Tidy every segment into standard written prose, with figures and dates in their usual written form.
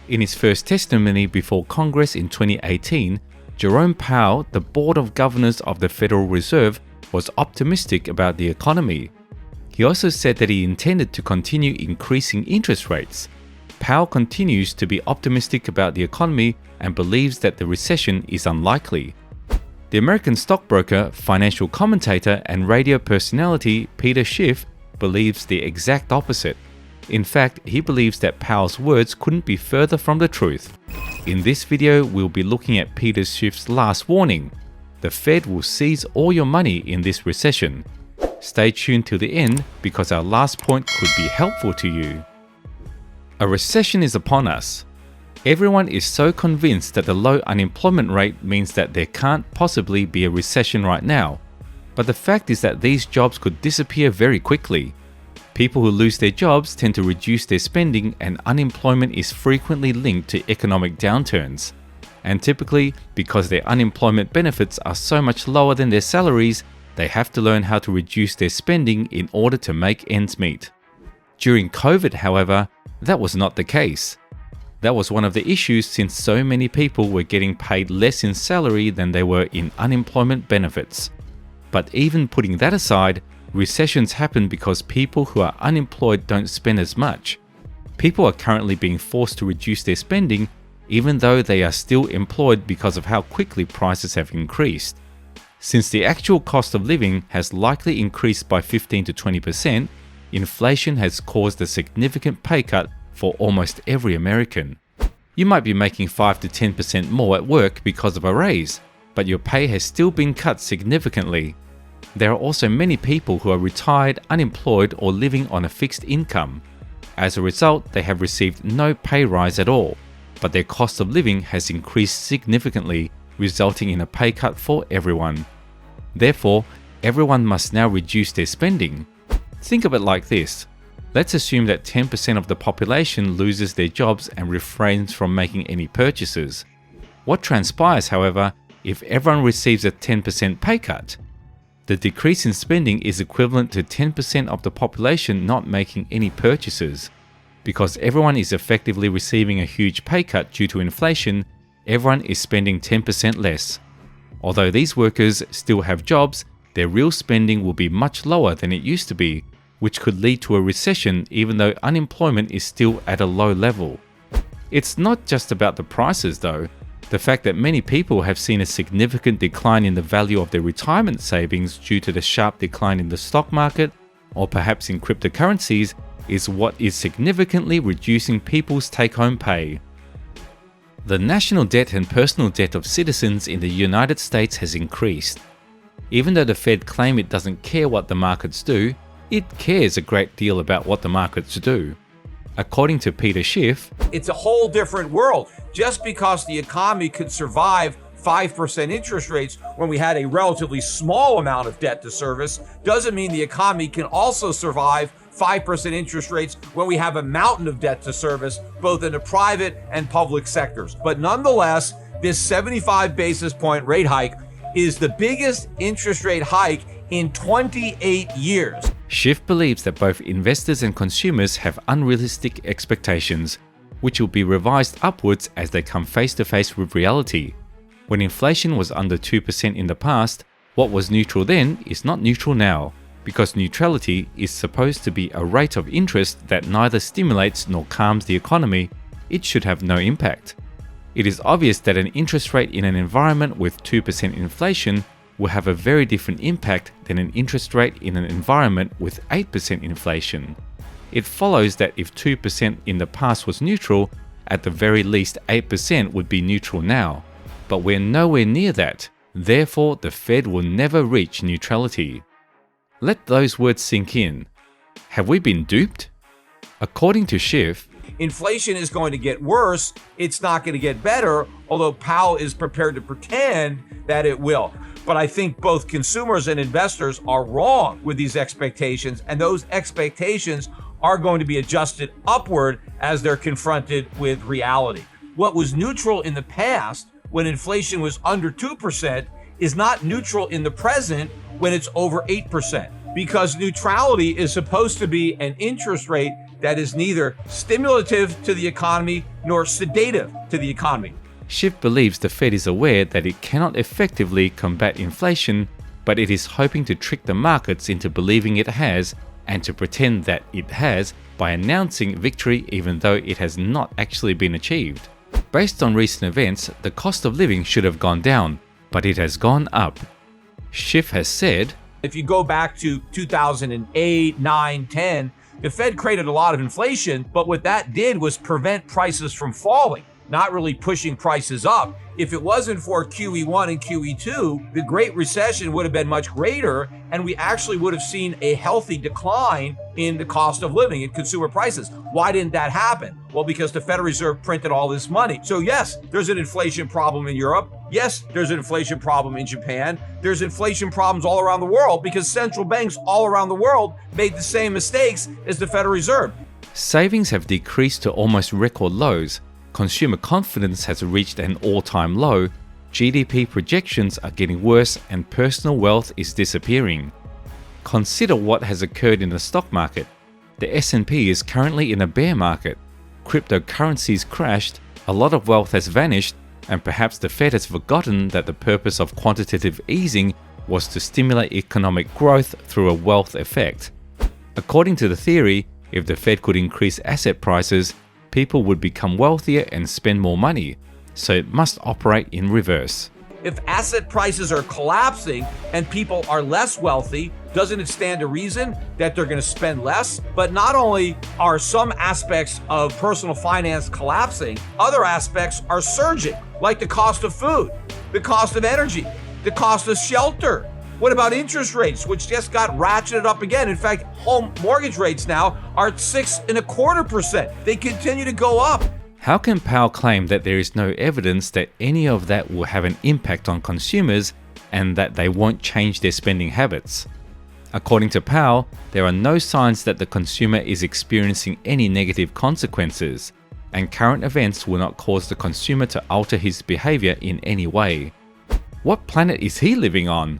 In his first testimony before Congress in 2018, Jerome Powell, the Board of Governors of the Federal Reserve, was optimistic about the economy. He also said that he intended to continue increasing interest rates. Powell continues to be optimistic about the economy and believes that the recession is unlikely. The American stockbroker, financial commentator, and radio personality Peter Schiff believes the exact opposite. In fact, he believes that Powell's words couldn't be further from the truth. In this video, we'll be looking at Peter Schiffs' last warning. The Fed will seize all your money in this recession. Stay tuned till the end because our last point could be helpful to you. A recession is upon us. Everyone is so convinced that the low unemployment rate means that there can't possibly be a recession right now. But the fact is that these jobs could disappear very quickly. People who lose their jobs tend to reduce their spending, and unemployment is frequently linked to economic downturns. And typically, because their unemployment benefits are so much lower than their salaries, they have to learn how to reduce their spending in order to make ends meet. During COVID, however, that was not the case. That was one of the issues since so many people were getting paid less in salary than they were in unemployment benefits. But even putting that aside, recessions happen because people who are unemployed don't spend as much. People are currently being forced to reduce their spending even though they are still employed because of how quickly prices have increased. Since the actual cost of living has likely increased by 15 to 20%, inflation has caused a significant pay cut for almost every American. You might be making 5 to 10% more at work because of a raise, but your pay has still been cut significantly. There are also many people who are retired, unemployed, or living on a fixed income. As a result, they have received no pay rise at all, but their cost of living has increased significantly, resulting in a pay cut for everyone. Therefore, everyone must now reduce their spending. Think of it like this. Let's assume that 10% of the population loses their jobs and refrains from making any purchases. What transpires, however, if everyone receives a 10% pay cut? The decrease in spending is equivalent to 10% of the population not making any purchases. Because everyone is effectively receiving a huge pay cut due to inflation, everyone is spending 10% less. Although these workers still have jobs, their real spending will be much lower than it used to be, which could lead to a recession even though unemployment is still at a low level. It's not just about the prices though. The fact that many people have seen a significant decline in the value of their retirement savings due to the sharp decline in the stock market, or perhaps in cryptocurrencies, is what is significantly reducing people's take-home pay. The national debt and personal debt of citizens in the United States has increased. Even though the Fed claim it doesn't care what the markets do, it cares a great deal about what the markets do. According to Peter Schiff, it's a whole different world. Just because the economy could survive 5% interest rates when we had a relatively small amount of debt to service doesn't mean the economy can also survive 5% interest rates when we have a mountain of debt to service, both in the private and public sectors. But nonetheless, this 75 basis point rate hike is the biggest interest rate hike in 28 years. Schiff believes that both investors and consumers have unrealistic expectations, which will be revised upwards as they come face to face with reality. When inflation was under 2% in the past, what was neutral then is not neutral now, because neutrality is supposed to be a rate of interest that neither stimulates nor calms the economy. It should have no impact. It is obvious that an interest rate in an environment with 2% inflation will have a very different impact than an interest rate in an environment with 8% inflation. It follows that if 2% in the past was neutral, at the very least 8% would be neutral now. But we're nowhere near that. Therefore, the Fed will never reach neutrality. Let those words sink in. Have we been duped? According to Schiff, inflation is going to get worse. It's not going to get better, although Powell is prepared to pretend that it will. But I think both consumers and investors are wrong with these expectations, and those expectations are going to be adjusted upward as they're confronted with reality. What was neutral in the past when inflation was under 2% is not neutral in the present when it's over 8%, because neutrality is supposed to be an interest rate that is neither stimulative to the economy nor sedative to the economy. Schiff believes the Fed is aware that it cannot effectively combat inflation, but it is hoping to trick the markets into believing it has and to pretend that it has by announcing victory even though it has not actually been achieved. Based on recent events, the cost of living should have gone down, but it has gone up. Schiff has said, if you go back to 2008, 9, 10, the Fed created a lot of inflation, but what that did was prevent prices from falling, not really pushing prices up. If it wasn't for QE1 and QE2, the Great Recession would have been much greater, and we actually would have seen a healthy decline in the cost of living and consumer prices. Why didn't that happen? Well, because the Federal Reserve printed all this money. So yes, there's an inflation problem in Europe. Yes, there's an inflation problem in Japan. There's inflation problems all around the world because central banks all around the world made the same mistakes as the Federal Reserve. Savings have decreased to almost record lows. Consumer confidence has reached an all-time low, GDP projections are getting worse, and personal wealth is disappearing. Consider what has occurred in the stock market. The S&P is currently in a bear market. Cryptocurrencies crashed, a lot of wealth has vanished, and perhaps the Fed has forgotten that the purpose of quantitative easing was to stimulate economic growth through a wealth effect. According to the theory, if the Fed could increase asset prices, people would become wealthier and spend more money, so it must operate in reverse. If asset prices are collapsing and people are less wealthy, doesn't it stand to reason that they're going to spend less? But not only are some aspects of personal finance collapsing, other aspects are surging, like the cost of food, the cost of energy, the cost of shelter. What about interest rates, which just got ratcheted up again? In fact, home mortgage rates now are at 6.25%. They continue to go up. How can Powell claim that there is no evidence that any of that will have an impact on consumers and that they won't change their spending habits? According to Powell, there are no signs that the consumer is experiencing any negative consequences, and current events will not cause the consumer to alter his behavior in any way. What planet is he living on?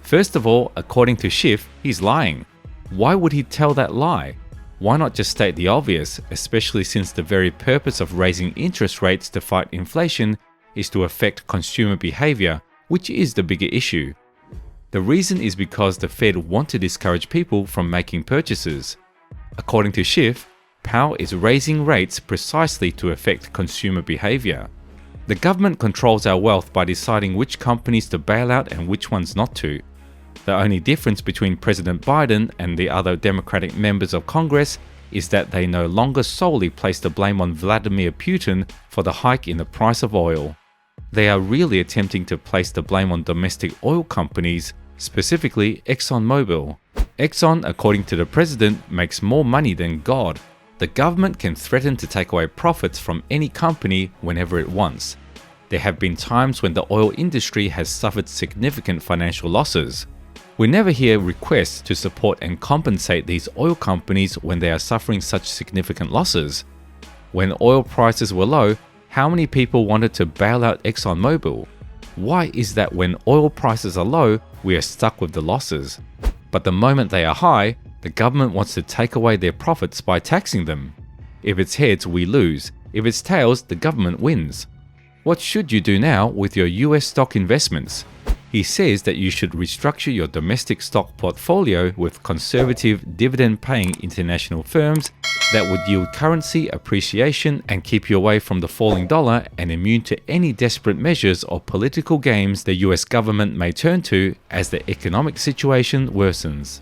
First of all, according to Schiff, he's lying. Why would he tell that lie? Why not just state the obvious, especially since the very purpose of raising interest rates to fight inflation is to affect consumer behavior, which is the bigger issue. The reason is because the Fed want to discourage people from making purchases. According to Schiff, Powell is raising rates precisely to affect consumer behavior. The government controls our wealth by deciding which companies to bail out and which ones not to. The only difference between President Biden and the other Democratic members of Congress is that they no longer solely place the blame on Vladimir Putin for the hike in the price of oil. They are really attempting to place the blame on domestic oil companies, specifically ExxonMobil. Exxon, according to the president, makes more money than God. The government can threaten to take away profits from any company whenever it wants. There have been times when the oil industry has suffered significant financial losses. We never hear requests to support and compensate these oil companies when they are suffering such significant losses. When oil prices were low, how many people wanted to bail out ExxonMobil? Why is that when oil prices are low, we are stuck with the losses? But the moment they are high, the government wants to take away their profits by taxing them. If it's heads, we lose. If it's tails, the government wins. What should you do now with your US stock investments? He says that you should restructure your domestic stock portfolio with conservative, dividend-paying international firms that would yield currency appreciation and keep you away from the falling dollar and immune to any desperate measures or political games the US government may turn to as the economic situation worsens.